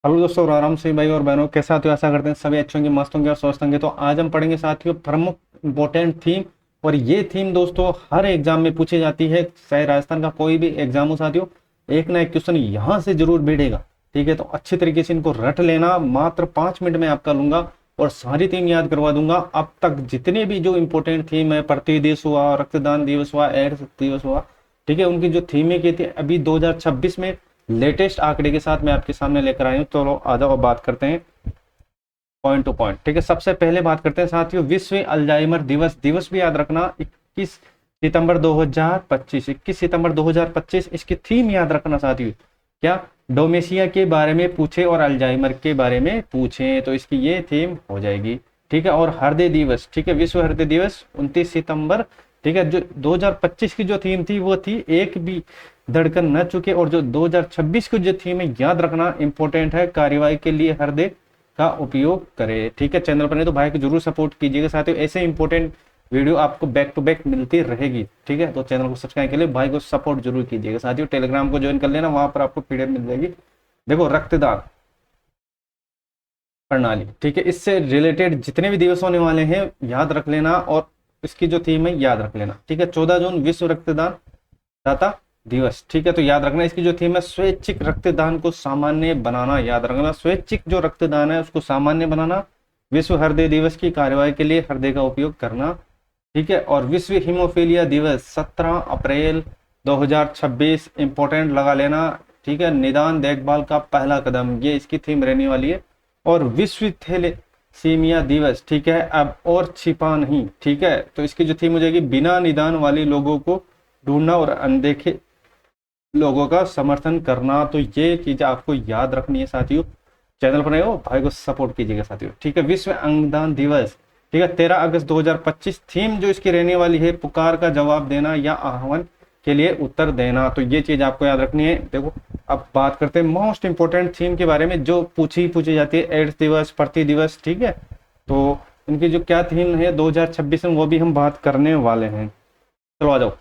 Hello दोस्तों, आराम से भाई और बहनों, कैसे साथियों? आशा करते हैं सभी अच्छे होंगे, मस्त होंगे और स्वस्थ होंगे। तो आज हम पढ़ेंगे साथियों प्रमुख इंपॉर्टेंट थीम। और ये थीम दोस्तों हर एग्जाम में पूछी जाती है, चाहे राजस्थान का कोई भी एग्जाम हो साथियों, एक ना एक क्वेश्चन यहाँ से जरूर भिड़ेगा। ठीक है, तो अच्छी तरीके से इनको रट लेना। मात्र 5 मिनट में आपका लूंगा और सारी थीम याद करवा दूंगा। अब तक जितने भी जो इंपॉर्टेंट थीम है, पृथ्वी दिवस हुआ, रक्तदान दिवस हुआ, एड्स दिवस हुआ, ठीक है, उनकी जो थीमें की थी अभी 2026 में लेटेस्ट आंकड़े के साथ मैं आपके सामने लेकर आया हूँ। चलो आ जाओ, अब बात करते हैं पॉइंट टू पॉइंट। ठीक है, सबसे पहले बात करते हैं साथियों विश्व अल्जाइमर दिवस। दिवस भी याद रखना, 21 सितंबर 2025, 21 सितंबर 2025। इसकी थीम याद रखना साथियों, क्या? डोमेशिया के बारे में पूछे और अल्जाइमर के बारे में पूछे, तो इसकी ये थीम हो जाएगी। ठीक है, और हृदय दिवस, ठीक है, विश्व हृदय दिवस 29 सितंबर। ठीक है, जो 2025 की जो थीम थी वो थी एक भी धड़कन न चुके। और जो 2026 की जो थीम है याद रखना, इंपॉर्टेंट है, कार्यवाही के लिए हृदय का उपयोग करें। ठीक है, चैनल पर नहीं तो भाई को जरूर सपोर्ट कीजिएगा साथियों, ऐसे इंपॉर्टेंट वीडियो आपको बैक टू बैक मिलती रहेगी। ठीक है, तो चैनल को सब्सक्राइब के लिए भाई को सपोर्ट जरूर कीजिएगा साथियों। टेलीग्राम को ज्वाइन कर लेना, वहां पर आपको पीडीएफ मिल जाएगी। देखो, रक्तदान प्रणाली, ठीक है, इससे रिलेटेड जितने भी दिवस होने वाले हैं याद रख लेना और इसकी जो थीम है याद रख लेना। ठीक है, 14 जून विश्व रक्तदान दाता दिवस। ठीक है, तो याद रखना इसकी जो थीम है स्वैच्छिक रक्तदान को सामान्य बनाना। याद रखना, स्वैच्छिक जो रक्तदान है उसको सामान्य बनाना। विश्व हृदय दिवस की कार्यवाही के लिए हृदय का उपयोग करना। ठीक है, और विश्व हीमोफीलिया दिवस 17 अप्रैल 2026, इंपॉर्टेंट लगा लेना। ठीक है, निदान देखभाल का पहला कदम, ये इसकी थीम रहने वाली है। और विश्व थैलेसीमिया दिवस, ठीक है, अब और छिपा नहीं। ठीक है, तो इसकी जो थीम हो जाएगी बिना निदान वाले लोगों को ढूंढना और अनदेखे लोगों का समर्थन करना। तो ये चीज आपको याद रखनी है साथियों। चैनल पर नए हो भाई को सपोर्ट कीजिएगा साथियों। ठीक है, विश्व अंगदान दिवस, ठीक है, 13 अगस्त 2025। थीम जो इसकी रहने वाली है पुकार का जवाब देना या आह्वान के लिए उत्तर देना। तो ये चीज आपको याद रखनी है। देखो, अब बात करते हैं मोस्ट इंपोर्टेंट थीम के बारे में जो पूछी जाती है, एड्स दिवस, पृथ्वी दिवस। ठीक है, तो इनकी जो क्या थीम है 2026 में, वो भी हम बात करने वाले हैं। चलो आ जाओ,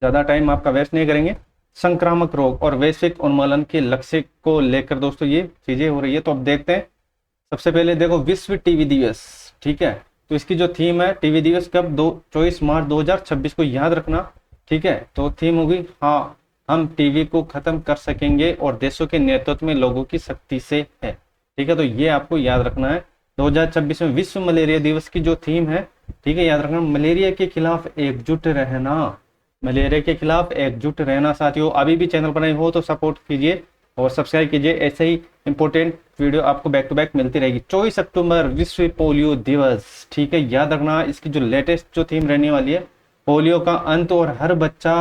ज्यादा टाइम आपका वेस्ट नहीं करेंगे। संक्रामक रोग और वैश्विक उन्मूलन के लक्ष्य को लेकर दोस्तों ये चीजें हो रही है। तो अब देखते हैं। सबसे पहले देखो, विश्व टीबी दिवस। ठीक है, तो इसकी जो थीम है टीबी दिवस कब, 24 मार्च 2026 को याद रखना। ठीक है, तो थीम होगी हाँ, हम टीबी को खत्म कर सकेंगे और देशों के नेतृत्व में लोगों की शक्ति से है। ठीक है, तो ये आपको याद रखना है। 2026 में विश्व मलेरिया दिवस की जो थीम है, ठीक है, याद रखना, मलेरिया के खिलाफ एकजुट रहना। मलेरिया के खिलाफ एकजुट रहना साथियों। अभी भी चैनल पर नहीं हो तो सपोर्ट कीजिए और सब्सक्राइब कीजिए, ऐसे ही इंपॉर्टेंट वीडियो आपको बैक टू बैक मिलती रहेगी। 24 अक्टूबर विश्व पोलियो दिवस। ठीक है, याद रखना, इसकी जो लेटेस्ट जो थीम रहने वाली है पोलियो का अंत और हर बच्चा,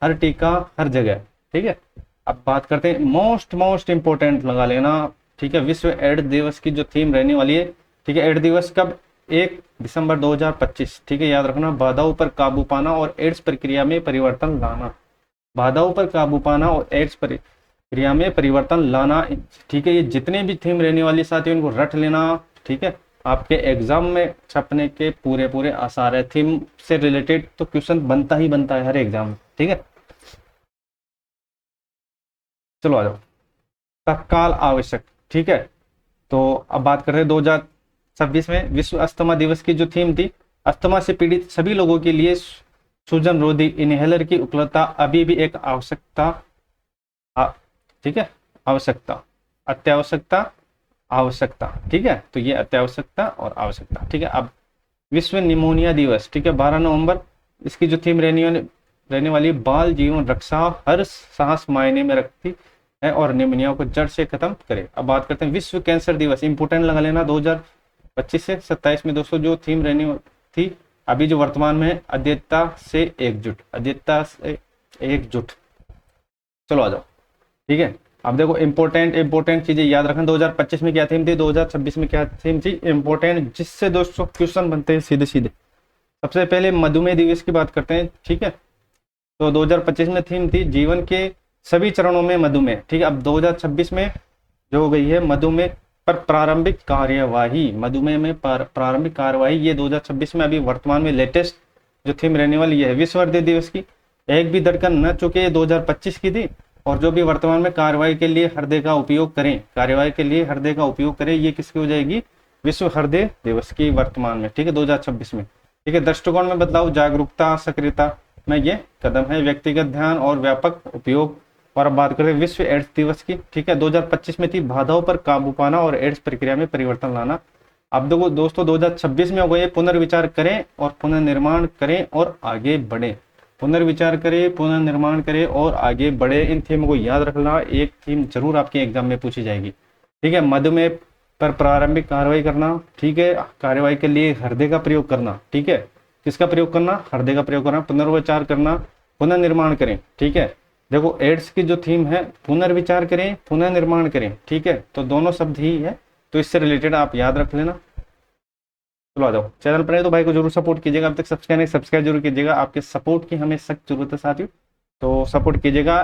हर टीका, हर जगह। ठीक है, अब बात करते हैं मोस्ट इंपॉर्टेंट लगा लेना। ठीक है, विश्व एड्स दिवस की जो थीम रहने वाली है, ठीक है, एड्स दिवस कब, 1 दिसंबर 2025। ठीक है, याद रखना, बाधाओं पर काबू पाना और एड्स प्रक्रिया में परिवर्तन लाना। बाधाओं पर काबू पाना और एड्स प्रक्रिया में परिवर्तन लाना। ठीक है, ये जितने भी थीम रहने वाली साथियों इनको रट लेना। ठीक है, आपके एग्जाम में छपने के पूरे आसार है। थीम से रिलेटेड तो क्वेश्चन बनता ही बनता है हर एग्जाम में। ठीक है, चलो आ जाओ, तत्काल आवश्यक। ठीक है, तो अब बात कर रहे हैं 2026 में विश्व अस्थमा दिवस की जो थीम थी, अस्थमा से पीड़ित सभी लोगों के लिए सूजन रोधी इनहेलर की उपलब्धता अभी भी एक आवश्यकता। ठीक है, आवश्यकता, अत्यावश्यकता, आवश्यकता। ठीक है, तो ये अत्यावश्यकता और आवश्यकता। ठीक है, अब विश्व निमोनिया दिवस, ठीक है, 12 नवंबर। इसकी जो थीम रहने वाली बाल जीवन रक्षा, हर सांस मायने में रखती है और निमोनिया को जड़ से खत्म करे। अब बात करते हैं विश्व कैंसर दिवस, इंपोर्टेंट लगा लेना, 2025 से 27 में दोस्तों जो थीम रहनी थी, अभी जो वर्तमान में है, अद्यता से एकजुट, अद्यता से एकजुट। चलो आ जाओ। ठीक है, अब देखो इंपॉर्टेंट चीजें याद रखना। 2025 में क्या थीम थी, 2026 में क्या थीम थी, इंपॉर्टेंट, जिससे दोस्तों क्वेश्चन बनते हैं सीधे सीधे। सबसे पहले मधुमेह दिवस की बात करते हैं। ठीक है, तो 2025 में थीम थी जीवन के सभी चरणों में मधुमेह। ठीक है, अब 2026 में जो हो गई है मधुमेह पर प्रारंभिक कार्यवाही, मधुमेह में प्रारंभिक कार्यवाही, ये 2026 में अभी वर्तमान में लेटेस्ट जो थीम रहने वाली है। विश्व हृदय दिवस की एक भी धड़कन न चुके, 2025 की थी। और जो भी वर्तमान में कार्रवाई के लिए हृदय का उपयोग करें, कार्यवाही के लिए हृदय का उपयोग करें, ये किसकी हो जाएगी, विश्व हृदय दिवस की वर्तमान में, ठीक है, 2026 में। ठीक है, दृष्टिकोण में बदलाव, जागरूकता, सक्रियता में ये कदम है, व्यक्तिगत ध्यान और व्यापक उपयोग। और अब बात करें विश्व एड्स दिवस की। ठीक है, 2025 में थी बाधाओं पर काबू पाना और एड्स प्रक्रिया में परिवर्तन लाना। अब देखो दोस्तों 2026 में हो गए, पुनर्विचार करें और पुनर्निर्माण करें और आगे बढ़े। पुनर्विचार करें, पुनर्निर्माण करें और आगे बढ़े, इन थीम को याद रखना। एक थीम जरूर आपके एग्जाम में पूछी जाएगी। ठीक है, मधुमेह पर प्रारंभिक कार्रवाई करना। ठीक है, कार्रवाई के लिए हृदय का प्रयोग करना। ठीक है, किसका प्रयोग करना, हृदय का प्रयोग करना। पुनर्विचार करना, पुनर्निर्माण करें। ठीक है, देखो एड्स की जो थीम है, पुनर्विचार करें, पुनर्निर्माण करें। ठीक है, तो दोनों शब्द ही है, तो इससे रिलेटेड आप याद रख लेना। चलो आ जाओ, चैनल पर है तो भाई को जरूर सपोर्ट कीजिएगा, अब तक सब्सक्राइब जरूर कीजिएगा, आपके सपोर्ट की हमें सख्त जरूरत है साथियों, तो सपोर्ट कीजिएगा।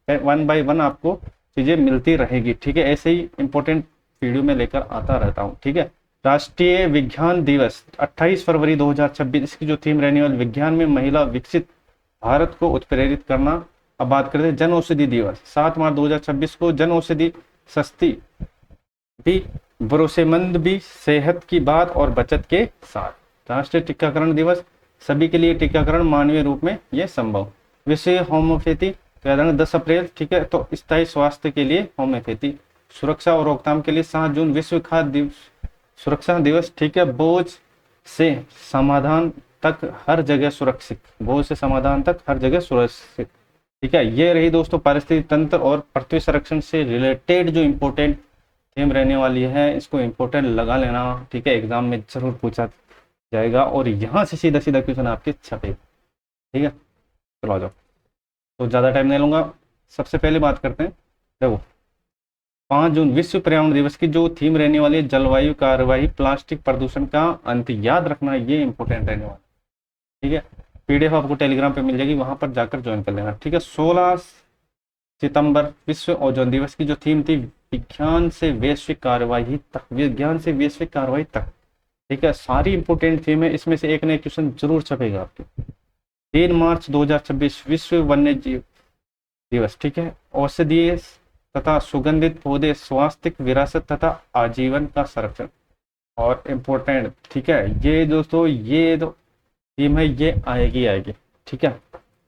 1 बाय 1 आपको चीजें मिलती रहेगी। ठीक है, ऐसे ही इंपॉर्टेंट वीडियो में लेकर आता रहता हूँ। ठीक है, राष्ट्रीय विज्ञान दिवस 28 फरवरी 2026, इसकी जो थीम रहने वाली, विज्ञान में महिला विकसित भारत को उत्प्रेरित करना। अब बात करते हैं जन औषधि दिवस, 7 मार्च 2026 को। जन औषधि सस्ती भी, भरोसेमंद भी, सेहत की बात और बचत के साथ। राष्ट्रीय टीकाकरण दिवस, सभी के लिए टीकाकरण मानवीय रूप में यह संभव। विश्व होम्योपैथी 10 अप्रैल। ठीक है, तो स्थायी स्वास्थ्य के लिए होम्योपैथी। सुरक्षा और रोकथाम के लिए 7 जून विश्व खाद्य सुरक्षा दिवस। ठीक है, बोझ से समाधान तक हर जगह सुरक्षित, बोझ से समाधान तक हर जगह सुरक्षित। ठीक है, ये रही दोस्तों पारिस्थितिक तंत्र और पृथ्वी संरक्षण से रिलेटेड जो इम्पोर्टेंट थीम रहने वाली है, इसको इम्पोर्टेंट लगा लेना। ठीक है, एग्जाम में जरूर पूछा जाएगा और यहाँ से सीधा सीधा क्वेश्चन आपके छपे। ठीक है, चलो आ जाओ, तो ज़्यादा टाइम नहीं लूंगा। सबसे पहले बात करते हैं, देखो 5 जून विश्व पर्यावरण दिवस की जो थीम रहने वाली है, जलवायु कार्यवाही, प्लास्टिक प्रदूषण का अंत। याद रखना, ये इंपॉर्टेंट रहने वाला। ठीक है, PDF आपको टेलीग्राम पे मिल जाएगी, वहां पर जाकर ज्वाइन कर लेना। ठीक है, 16 सितंबर विश्व ओजोन दिवस की जो थीम थी, विज्ञान से वैश्विक कार्यवाही तक, विज्ञान से वैश्विक कार्यवाही तक। ठीक है, सारी इंपोर्टेंट थीम है, इसमें से एक नया क्वेश्चन जरूर छपेगा आपके। 3 मार्च 2026 विश्व वन्य जीव दिवस। ठीक है, औषधीय तथा सुगंधित पौधे, स्वास्थ्य विरासत तथा आजीवन का संरक्षण और इम्पोर्टेंट। ठीक है, ये दोस्तों ये जो थीम है ये आएगी। ठीक है,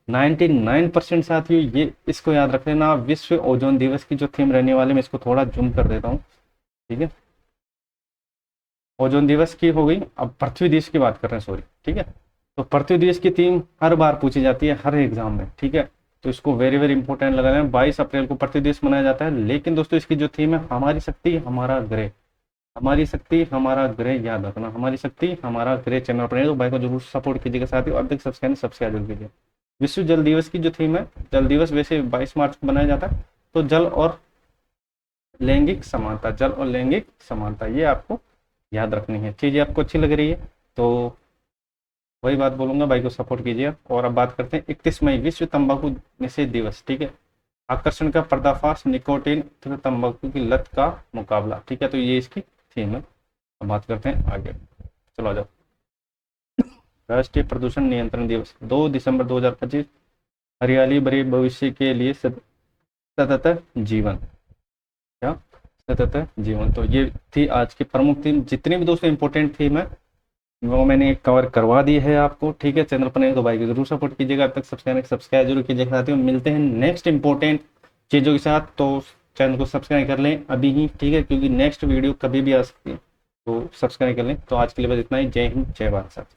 99% साथियों ये इसको याद रख लेना। विश्व ओजोन दिवस की जो थीम रहने वाले, मैं इसको थोड़ा जूम कर देता हूँ। ठीक है, ओजोन दिवस की हो गई, अब पृथ्वी दिवस की बात कर रहे हैं, सॉरी। ठीक है, तो पृथ्वी दिवस की थीम हर बार पूछी जाती है हर एग्जाम में। ठीक है, तो इसको वेरी वेरी इंपॉर्टेंट लगा लेना। 22 अप्रैल को पृथ्वी दिवस मनाया जाता है, लेकिन दोस्तों इसकी जो थीम है, हमारी शक्ति हमारा ग्रह, हमारी शक्ति हमारा ग्रह। याद रखना, हमारी शक्ति हमारा ग्रह। चैनल पर तो भाई को जरूर सपोर्ट कीजिएगा साथियों, अब तक सब्सक्राइब जरूर कीजिए। विश्व जल दिवस की जो थीम है, जल दिवस वैसे 22 मार्च को मनाया जाता है, तो जल और लैंगिक समानता, जल और लैंगिक समानता, ये आपको याद रखनी है। चीजें आपको अच्छी लग रही है तो वही बात बोलूंगा, भाई को सपोर्ट कीजिए। और अब बात करते हैं 31 मई विश्व तंबाकू निषेध दिवस। ठीक है, आकर्षण का पर्दाफाश, निकोटीन तथा तंबाकू की लत का मुकाबला। ठीक है, तो ये इसकी थीम है। अब बात करते हैं आगे, चलो आ जाओ। राष्ट्रीय प्रदूषण नियंत्रण दिवस 2 दिसंबर 2025, हरियाली भरे भविष्य के लिए सतत जीवन। क्या, सतत जीवन। तो ये थी आज की प्रमुख थीम। जितनी भी दोस्तों इंपॉर्टेंट थीम है वो मैंने कवर करवा दी है आपको। ठीक है, चैनल पर नहीं तो भाई को जरूर सपोर्ट कीजिएगा, अब तक सब्सक्राइब जरूर कीजिएगा साथियों। मिलते हैं नेक्स्ट इंपॉर्टेंट चीज़ों के साथ, तो चैनल को सब्सक्राइब कर लें अभी ही। ठीक है, क्योंकि नेक्स्ट वीडियो कभी भी आ सकती है, तो सब्सक्राइब कर लें। तो आज के लिए बस इतना ही। जय हिंद, जय भारत साथियों।